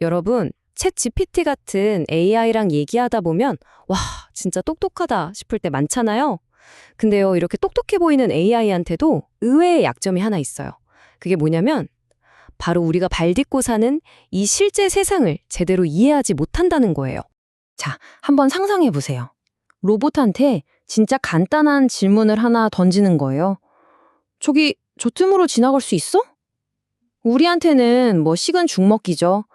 여러분, 챗 GPT 같은 AI랑 얘기하다 보면 와, 진짜 똑똑하다 싶을 때 많잖아요. 근데요, 이렇게 똑똑해 보이는 AI한테도 의외의 약점이 하나 있어요. 그게 뭐냐면 바로 우리가 발 딛고 사는 이 실제 세상을 제대로 이해하지 못한다는 거예요. 자, 한번 상상해 보세요. 로봇한테 진짜 간단한 질문을 하나 던지는 거예요. 저기, 저 틈으로 지나갈 수 있어? 우리한테는 뭐 식은 죽 먹기죠.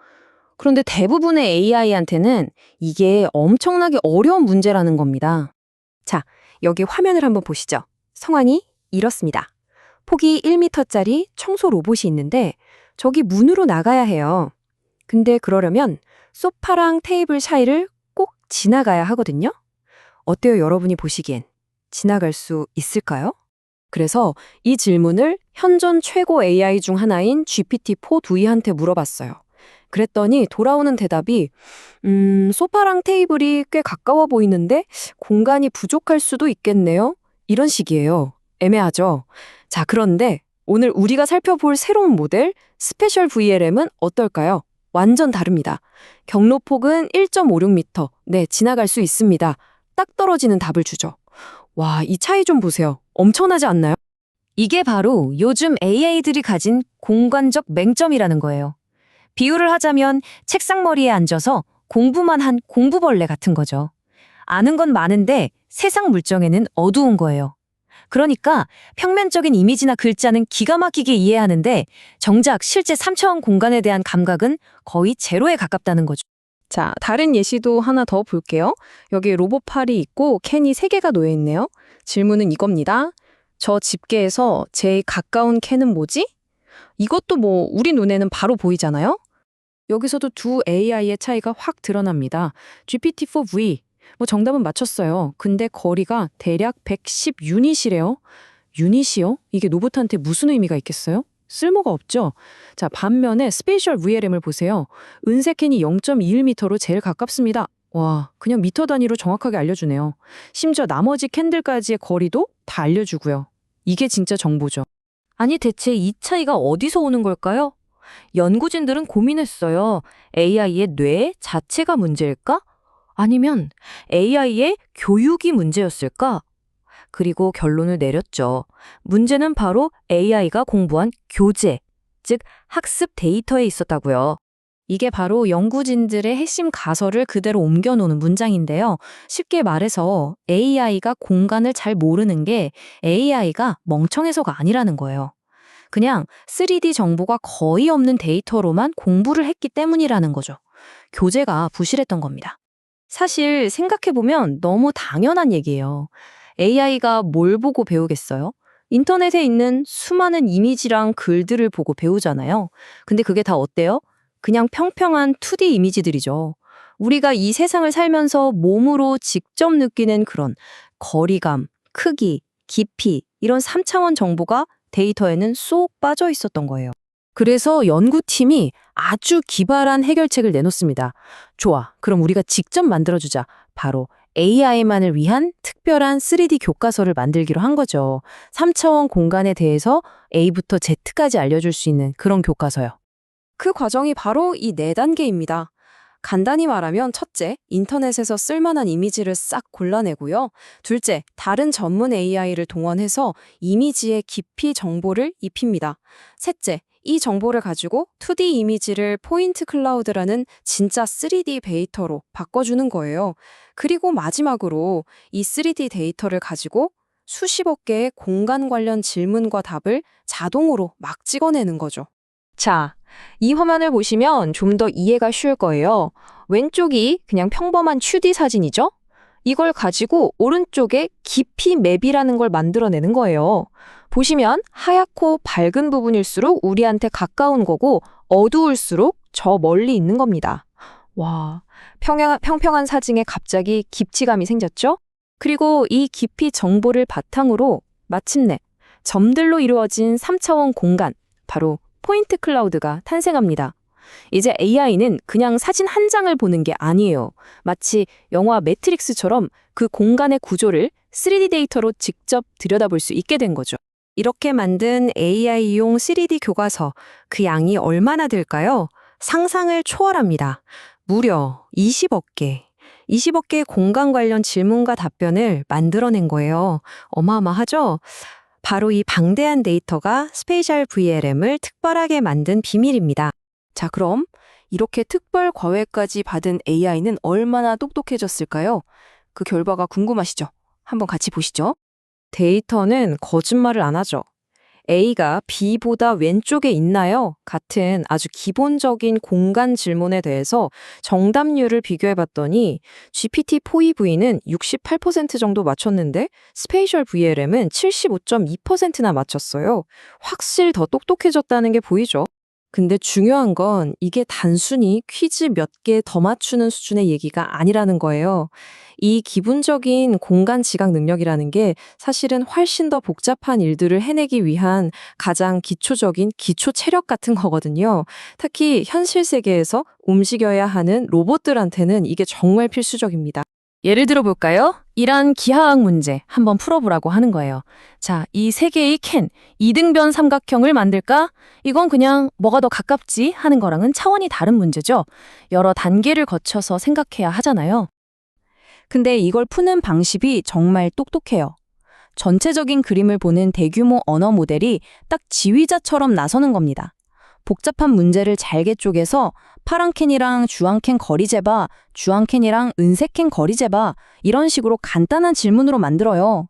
그런데 대부분의 AI한테는 이게 엄청나게 어려운 문제라는 겁니다. 자, 여기 화면을 한번 보시죠. 상황이 이렇습니다. 폭이 1m짜리 청소 로봇이 있는데 저기 문으로 나가야 해요. 근데 그러려면 소파랑 테이블 사이를 꼭 지나가야 하거든요. 어때요, 여러분이 보시기엔? 지나갈 수 있을까요? 그래서 이 질문을 현존 최고 AI 중 하나인 GPT-4-2한테 물어봤어요. 그랬더니 돌아오는 대답이 소파랑 테이블이 꽤 가까워 보이는데 공간이 부족할 수도 있겠네요. 이런 식이에요. 애매하죠? 자, 그런데 오늘 우리가 살펴볼 새로운 모델 스페셜 VLM은 어떨까요? 완전 다릅니다. 경로폭은 1.56m. 네, 지나갈 수 있습니다. 딱 떨어지는 답을 주죠. 와, 이 차이 좀 보세요. 엄청나지 않나요? 이게 바로 요즘 AI들이 가진 공간적 맹점이라는 거예요. 비유를 하자면 책상머리에 앉아서 공부만 한 공부벌레 같은 거죠. 아는 건 많은데 세상 물정에는 어두운 거예요. 그러니까 평면적인 이미지나 글자는 기가 막히게 이해하는데 정작 실제 3차원 공간에 대한 감각은 거의 제로에 가깝다는 거죠. 자, 다른 예시도 하나 더 볼게요. 여기 로봇 팔이 있고 캔이 3개가 놓여 있네요. 질문은 이겁니다. 저 집게에서 제일 가까운 캔은 뭐지? 이것도 뭐 우리 눈에는 바로 보이잖아요? 여기서도 두 AI의 차이가 확 드러납니다. GPT-4V, 뭐 정답은 맞췄어요. 근데 거리가 대략 110 유닛이래요. 유닛이요? 이게 로봇한테 무슨 의미가 있겠어요? 쓸모가 없죠. 자, 반면에 스페셜 VLM을 보세요. 은색 캔이 0.21m로 제일 가깝습니다. 와, 그냥 미터 단위로 정확하게 알려주네요. 심지어 나머지 캔들까지의 거리도 다 알려주고요. 이게 진짜 정보죠. 아니, 대체 이 차이가 어디서 오는 걸까요? 연구진들은 고민했어요. AI의 뇌 자체가 문제일까? 아니면 AI의 교육이 문제였을까? 그리고 결론을 내렸죠. 문제는 바로 AI가 공부한 교재, 즉 학습 데이터에 있었다고요. 이게 바로 연구진들의 핵심 가설을 그대로 옮겨놓는 문장인데요. 쉽게 말해서 AI가 공간을 잘 모르는 게 AI가 멍청해서가 아니라는 거예요. 그냥 3D 정보가 거의 없는 데이터로만 공부를 했기 때문이라는 거죠. 교재가 부실했던 겁니다. 사실 생각해보면 너무 당연한 얘기예요. AI가 뭘 보고 배우겠어요? 인터넷에 있는 수많은 이미지랑 글들을 보고 배우잖아요. 근데 그게 다 어때요? 그냥 평평한 2D 이미지들이죠. 우리가 이 세상을 살면서 몸으로 직접 느끼는 그런 거리감, 크기, 깊이 이런 3차원 정보가 데이터에는 쏙 빠져 있었던 거예요. 그래서 연구팀이 아주 기발한 해결책을 내놓습니다. 좋아, 그럼 우리가 직접 만들어주자. 바로 AI만을 위한 특별한 3D 교과서를 만들기로 한 거죠. 3차원 공간에 대해서 A부터 Z까지 알려줄 수 있는 그런 교과서요. 그 과정이 바로 이 4단계입니다. 간단히 말하면 첫째, 인터넷에서 쓸만한 이미지를 싹 골라내고요. 둘째, 다른 전문 AI를 동원해서 이미지의 깊이 정보를 입힙니다. 셋째, 이 정보를 가지고 2D 이미지를 포인트 클라우드라는 진짜 3D 데이터로 바꿔주는 거예요. 그리고 마지막으로 이 3D 데이터를 가지고 수십억 개의 공간 관련 질문과 답을 자동으로 막 찍어내는 거죠. 자, 이 화면을 보시면 좀 더 이해가 쉬울 거예요. 왼쪽이 그냥 평범한 2D 사진이죠? 이걸 가지고 오른쪽에 깊이 맵이라는 걸 만들어내는 거예요. 보시면 하얗고 밝은 부분일수록 우리한테 가까운 거고 어두울수록 저 멀리 있는 겁니다. 와, 평평한 사진에 갑자기 깊이감이 생겼죠? 그리고 이 깊이 정보를 바탕으로 마침내 점들로 이루어진 3차원 공간, 바로 포인트 클라우드가 탄생합니다. 이제 AI는 그냥 사진 한 장을 보는 게 아니에요. 마치 영화 매트릭스처럼 그 공간의 구조를 3D 데이터로 직접 들여다볼 수 있게 된 거죠. 이렇게 만든 AI용 3D 교과서, 그 양이 얼마나 될까요? 상상을 초월합니다. 무려 20억 개. 20억 개의 공간 관련 질문과 답변을 만들어낸 거예요. 어마어마하죠? 바로 이 방대한 데이터가 스페이셜 VLM을 특별하게 만든 비밀입니다. 자, 그럼 이렇게 특별 과외까지 받은 AI는 얼마나 똑똑해졌을까요? 그 결과가 궁금하시죠? 한번 같이 보시죠. 데이터는 거짓말을 안 하죠. A가 B보다 왼쪽에 있나요? 같은 아주 기본적인 공간 질문에 대해서 정답률을 비교해봤더니 GPT-4eV는 68% 정도 맞췄는데 스페이셜 VLM은 75.2%나 맞췄어요. 확실히 더 똑똑해졌다는 게 보이죠? 근데 중요한 건 이게 단순히 퀴즈 몇 개 더 맞추는 수준의 얘기가 아니라는 거예요. 이 기본적인 공간 지각 능력이라는 게 사실은 훨씬 더 복잡한 일들을 해내기 위한 가장 기초적인 기초 체력 같은 거거든요. 특히 현실 세계에서 움직여야 하는 로봇들한테는 이게 정말 필수적입니다. 예를 들어 볼까요? 이란 기하학 문제 한번 풀어보라고 하는 거예요. 자, 이 세 개의 캔, 이등변 삼각형을 만들까? 이건 그냥 뭐가 더 가깝지 하는 거랑은 차원이 다른 문제죠. 여러 단계를 거쳐서 생각해야 하잖아요. 근데 이걸 푸는 방식이 정말 똑똑해요. 전체적인 그림을 보는 대규모 언어 모델이 딱 지휘자처럼 나서는 겁니다. 복잡한 문제를 잘게 쪼개서 파란 캔이랑 주황 캔 거리 재봐, 주황 캔이랑 은색 캔 거리 재봐 이런 식으로 간단한 질문으로 만들어요.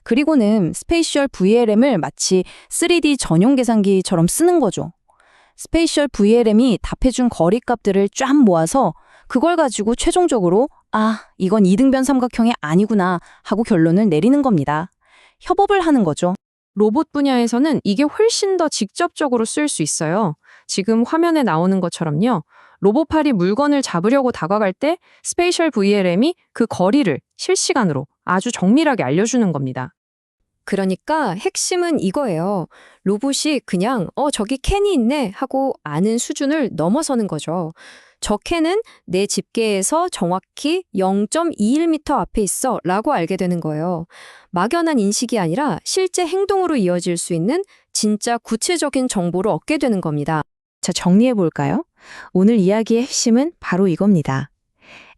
그리고는 스페이셜 VLM을 마치 3D 전용 계산기처럼 쓰는 거죠. 스페이셜 VLM이 답해준 거리 값들을 쫙 모아서 그걸 가지고 최종적으로 이건 이등변 삼각형이 아니구나 하고 결론을 내리는 겁니다. 협업을 하는 거죠. 로봇 분야에서는 이게 훨씬 더 직접적으로 쓰일 수 있어요. 지금 화면에 나오는 것처럼요. 로봇팔이 물건을 잡으려고 다가갈 때 스페이셜 VLM이 그 거리를 실시간으로 아주 정밀하게 알려주는 겁니다. 그러니까 핵심은 이거예요. 로봇이 그냥 저기 캔이 있네 하고 아는 수준을 넘어서는 거죠. 저 캔은 내 집게에서 정확히 0.21m 앞에 있어 라고 알게 되는 거예요. 막연한 인식이 아니라 실제 행동으로 이어질 수 있는 진짜 구체적인 정보를 얻게 되는 겁니다. 자, 정리해 볼까요? 오늘 이야기의 핵심은 바로 이겁니다.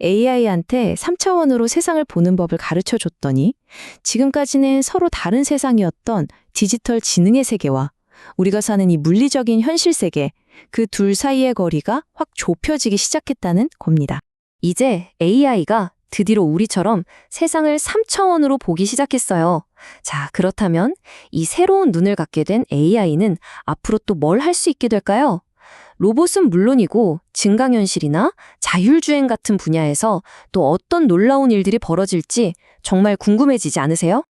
AI한테 3차원으로 세상을 보는 법을 가르쳐 줬더니 지금까지는 서로 다른 세상이었던 디지털 지능의 세계와 우리가 사는 이 물리적인 현실 세계, 그 둘 사이의 거리가 확 좁혀지기 시작했다는 겁니다. 이제 AI가 드디어 우리처럼 세상을 3차원으로 보기 시작했어요. 자, 그렇다면 이 새로운 눈을 갖게 된 AI는 앞으로 또 뭘 할 수 있게 될까요? 로봇은 물론이고 증강현실이나 자율주행 같은 분야에서 또 어떤 놀라운 일들이 벌어질지 정말 궁금해지지 않으세요?